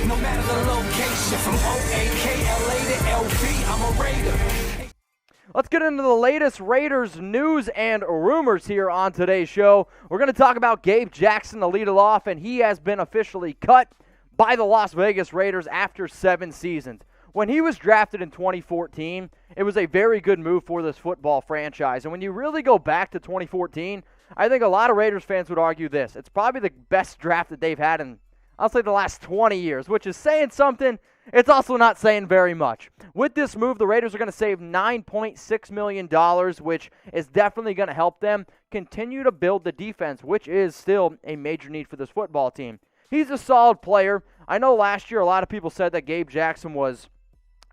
no matter the location. From O-A-K-L-A to L-V, I'm a Raider. Let's get into the latest Raiders news and rumors here on today's show. We're going to talk about Gabe Jackson to lead it off, and he has been officially cut by the Las Vegas Raiders after 7 seasons. When he was drafted in 2014, it was a very good move for this football franchise. And when you really go back to 2014, I think a lot of Raiders fans would argue this. It's probably the best draft that they've had in, I'll say, the last 20 years, which is saying something. It's also not saying very much. With this move, the Raiders are going to save $9.6 million, which is definitely going to help them continue to build the defense, which is still a major need for this football team. He's a solid player. I know last year a lot of people said that Gabe Jackson was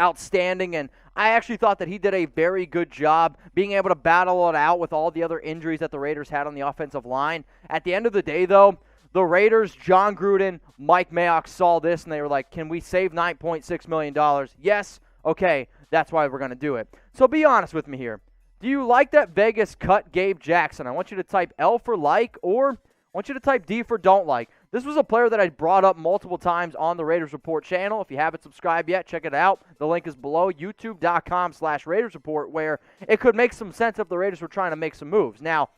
outstanding, and I actually thought that he did a very good job being able to battle it out with all the other injuries that the Raiders had on the offensive line. At the end of the day, though, the Raiders, John Gruden, Mike Mayock saw this, and they were like, can we save $9.6 million? Yes. Okay, that's why we're going to do it. So be honest with me here. Do you like that Vegas cut Gabe Jackson? I want you to type L for like, or I want you to type D for don't like. This was a player that I brought up multiple times on the Raiders Report channel. If you haven't subscribed yet, check it out. The link is below, youtube.com/Raiders Report, where it could make some sense if the Raiders were trying to make some moves. Now,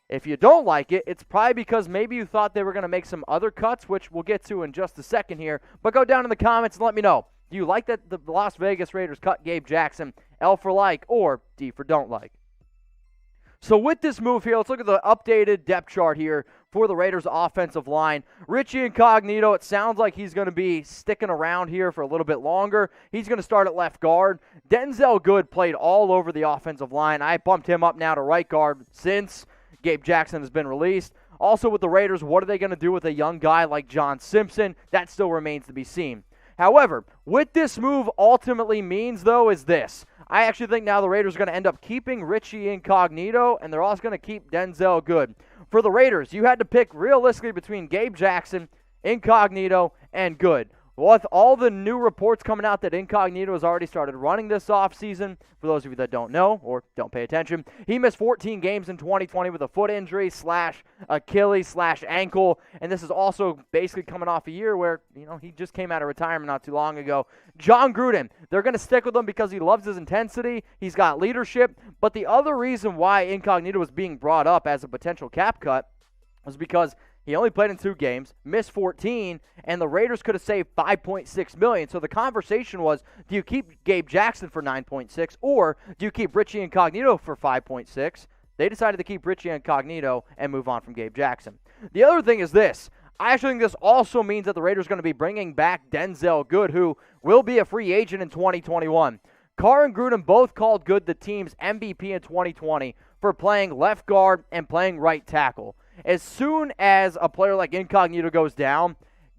if you don't like it, it's probably because maybe you thought they were going to make some other cuts, which we'll get to in just a second here. But go down in the comments and let me know. Do you like that the Las Vegas Raiders cut Gabe Jackson? L for like, or D for don't like. So with this move here, let's look at the updated depth chart here for the Raiders offensive line. Richie Incognito, it sounds like he's going to be sticking around here for a little bit longer. He's going to start at left guard. Denzel Good played all over the offensive line. I bumped him up now to right guard since Gabe Jackson has been released. Also with the Raiders, what are they going to do with a young guy like John Simpson? That still remains to be seen. However, what this move ultimately means, though, is this. I actually think now the Raiders are going to end up keeping Richie Incognito, and they're also going to keep Denzel Good. For the Raiders, you had to pick realistically between Gabe Jackson, Incognito, and Good. With all the new reports coming out that Incognito has already started running this offseason, for those of you that don't know or don't pay attention, he missed 14 games in 2020 with a foot injury / Achilles / ankle, and this is also basically coming off a year where, he just came out of retirement not too long ago. John Gruden, they're going to stick with him because he loves his intensity, he's got leadership, but the other reason why Incognito was being brought up as a potential cap cut was because he only played in 2 games, missed 14, and the Raiders could have saved $5.6 million. So the conversation was, do you keep Gabe Jackson for $9.6, or do you keep Richie Incognito for $5.6? They decided to keep Richie Incognito and move on from Gabe Jackson. The other thing is this. I actually think this also means that the Raiders are going to be bringing back Denzel Good, who will be a free agent in 2021. Carr and Gruden both called Good the team's MVP in 2020 for playing left guard and playing right tackle. As soon as a player like Incognito goes down,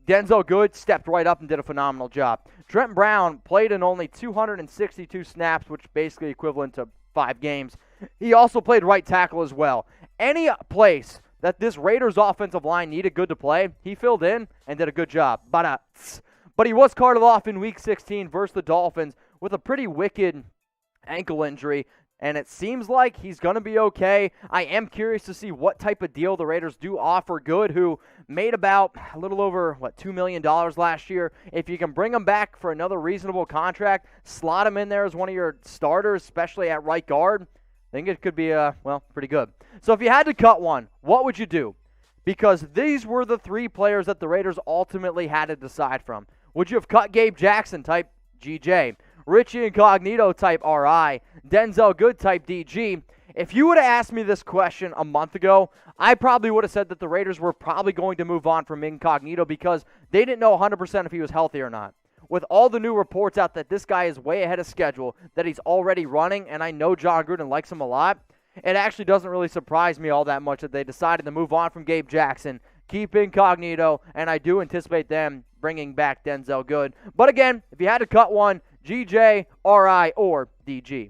Denzel Good stepped right up and did a phenomenal job. Trent Brown played in only 262 snaps, which is basically equivalent to 5 games. He also played right tackle as well. Any place that this Raiders offensive line needed Good to play, he filled in and did a good job. But he was carted off in Week 16 versus the Dolphins with a pretty wicked ankle injury. And it seems like he's going to be okay. I am curious to see what type of deal the Raiders do offer Good, who made about a little over, $2 million last year. If you can bring him back for another reasonable contract, slot him in there as one of your starters, especially at right guard, I think it could be, pretty good. So if you had to cut one, what would you do? Because these were the 3 players that the Raiders ultimately had to decide from. Would you have cut Gabe Jackson, type GJ? Richie Incognito, type RI, Denzel Good, type DG. If you would have asked me this question a month ago, I probably would have said that the Raiders were probably going to move on from Incognito because they didn't know 100% if he was healthy or not. With all the new reports out that this guy is way ahead of schedule, that he's already running, and I know John Gruden likes him a lot, it actually doesn't really surprise me all that much that they decided to move on from Gabe Jackson, keep Incognito, and I do anticipate them bringing back Denzel Good. But again, if you had to cut one, GJ, RI, or DG.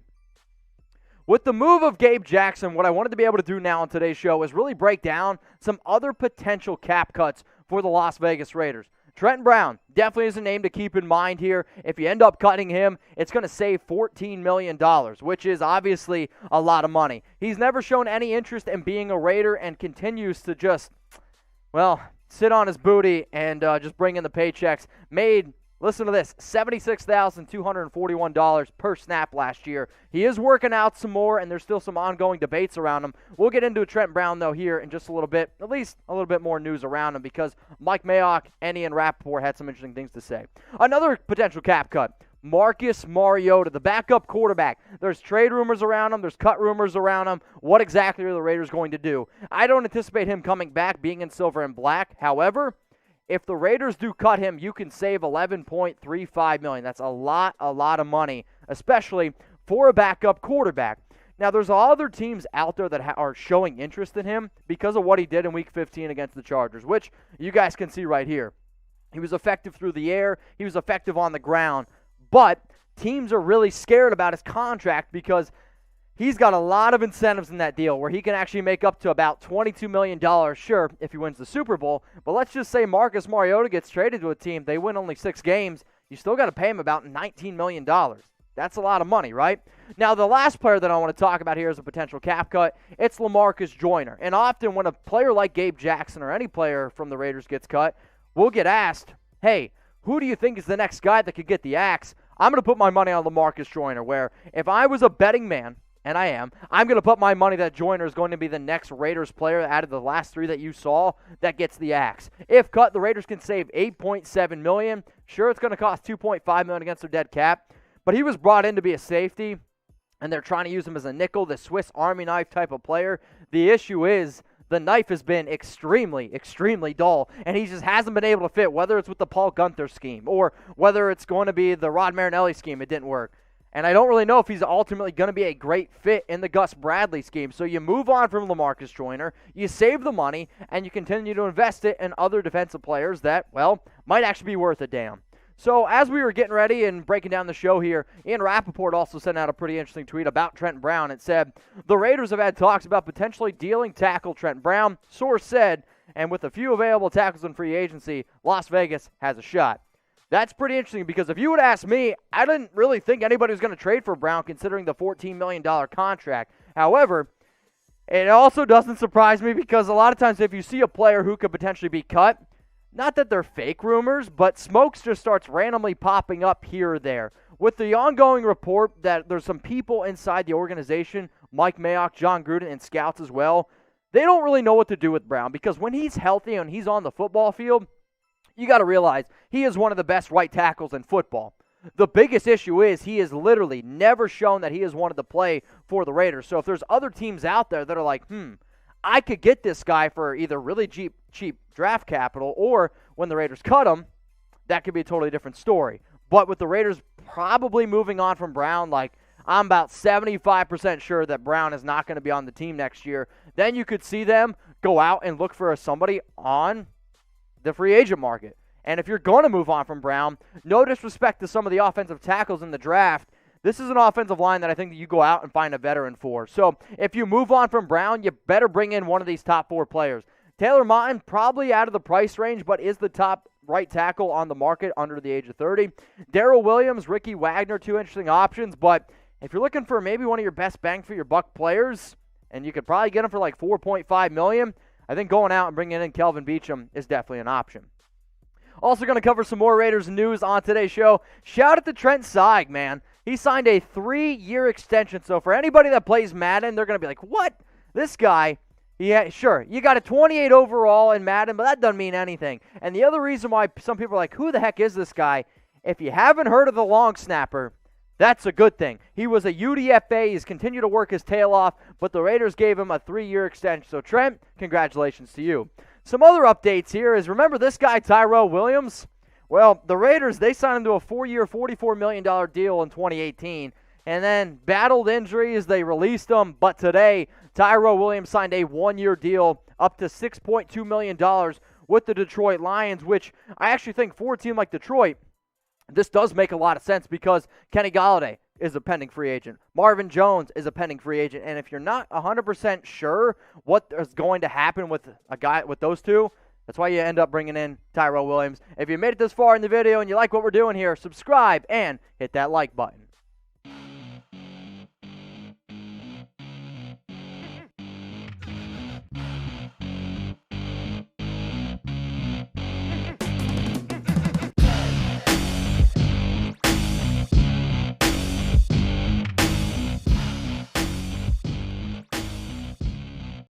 With the move of Gabe Jackson, what I wanted to be able to do now on today's show is really break down some other potential cap cuts for the Las Vegas Raiders. Trent Brown definitely is a name to keep in mind here. If you end up cutting him, it's going to save $14 million, which is obviously a lot of money. He's never shown any interest in being a Raider and continues to just, sit on his booty and just bring in the paychecks. Made, listen to this, $76,241 per snap last year. He is working out some more, and there's still some ongoing debates around him. We'll get into Trent Brown, though, here in just a little bit, at least a little bit more news around him, because Mike Mayock and Ian Rapoport had some interesting things to say. Another potential cap cut, Marcus Mariota, the backup quarterback. There's trade rumors around him. There's cut rumors around him. What exactly are the Raiders going to do? I don't anticipate him coming back, being in silver and black. However, if the Raiders do cut him, you can save $11.35 million. That's a lot of money, especially for a backup quarterback. Now, there's other teams out there that are showing interest in him because of what he did in Week 15 against the Chargers, which you guys can see right here. He was effective through the air. He was effective on the ground. But teams are really scared about his contract because he's got a lot of incentives in that deal where he can actually make up to about $22 million, sure, if he wins the Super Bowl. But let's just say Marcus Mariota gets traded to a team. They win only 6 games. You still got to pay him about $19 million. That's a lot of money, right? Now, the last player that I want to talk about here is a potential cap cut. It's Lamarcus Joyner. And often when a player like Gabe Jackson or any player from the Raiders gets cut, we'll get asked, hey, who do you think is the next guy that could get the axe? I'm going to put my money on Lamarcus Joyner, where if I was a betting man, and I am, I'm going to put my money that Joyner is going to be the next Raiders player out of the last 3 that you saw that gets the axe. If cut, the Raiders can save $8.7 million. Sure, it's going to cost $2.5 million against their dead cap, but he was brought in to be a safety, and they're trying to use him as a nickel, the Swiss Army knife type of player. The issue is the knife has been extremely dull, and he just hasn't been able to fit, whether it's with the Paul Gunther scheme or whether it's going to be the Rod Marinelli scheme. It didn't work. And I don't really know if he's ultimately going to be a great fit in the Gus Bradley scheme. So you move on from Lamarcus Joyner, you save the money, and you continue to invest it in other defensive players that, well, might actually be worth a damn. So as we were getting ready and breaking down the show here, Ian Rapoport also sent out a pretty interesting tweet about Trent Brown. It said, the Raiders have had talks about potentially dealing tackle Trent Brown. Source said, and with a few available tackles in free agency, Las Vegas has a shot. That's pretty interesting because if you would ask me, I didn't really think anybody was going to trade for Brown considering the $14 million contract. However, it also doesn't surprise me because a lot of times if you see a player who could potentially be cut, not that they're fake rumors, but smokes just starts randomly popping up here or there. With the ongoing report that there's some people inside the organization, Mike Mayock, John Gruden, and scouts as well, they don't really know what to do with Brown because when he's healthy and he's on the football field, you got to realize he is one of the best right tackles in football. The biggest issue is he has literally never shown that he has wanted to play for the Raiders. So if there's other teams out there that are like, I could get this guy for either really cheap draft capital, or when the Raiders cut him, that could be a totally different story. But with the Raiders probably moving on from Brown, like I'm about 75% sure that Brown is not going to be on the team next year, then you could see them go out and look for somebody on the free agent market. And if you're going to move on from Brown, no disrespect to some of the offensive tackles in the draft, this is an offensive line that I think that you go out and find a veteran for. So if you move on from Brown, you better bring in one of these top 4 players. Taylor Martin, probably out of the price range, but is the top right tackle on the market under the age of 30. Darrell Williams, Ricky Wagner, 2 interesting options, but if you're looking for maybe one of your best bang for your buck players, and you could probably get him for like $4.5 million, I think going out and bringing in Kelvin Beachum is definitely an option. Also going to cover some more Raiders news on today's show. Shout out to Trent Sieg, man. He signed a 3-year extension. So for anybody that plays Madden, they're going to be like, what? This guy, yeah, sure, you got a 28 overall in Madden, but that doesn't mean anything. And the other reason why some people are like, who the heck is this guy? If you haven't heard of the long snapper, that's a good thing. He was a UDFA. He's continued to work his tail off, but the Raiders gave him a 3-year extension. So, Trent, congratulations to you. Some other updates here is, remember this guy, Tyrell Williams? Well, the Raiders, they signed him to a 4-year, $44 million deal in 2018, and then battled injuries. They released him, but today, Tyrell Williams signed a 1-year deal up to $6.2 million with the Detroit Lions, which I actually think for a team like Detroit, this does make a lot of sense because Kenny Golladay is a pending free agent. Marvin Jones is a pending free agent. And if you're not 100% sure what is going to happen with a guy with those two, that's why you end up bringing in Tyrell Williams. If you made it this far in the video and you like what we're doing here, subscribe and hit that like button.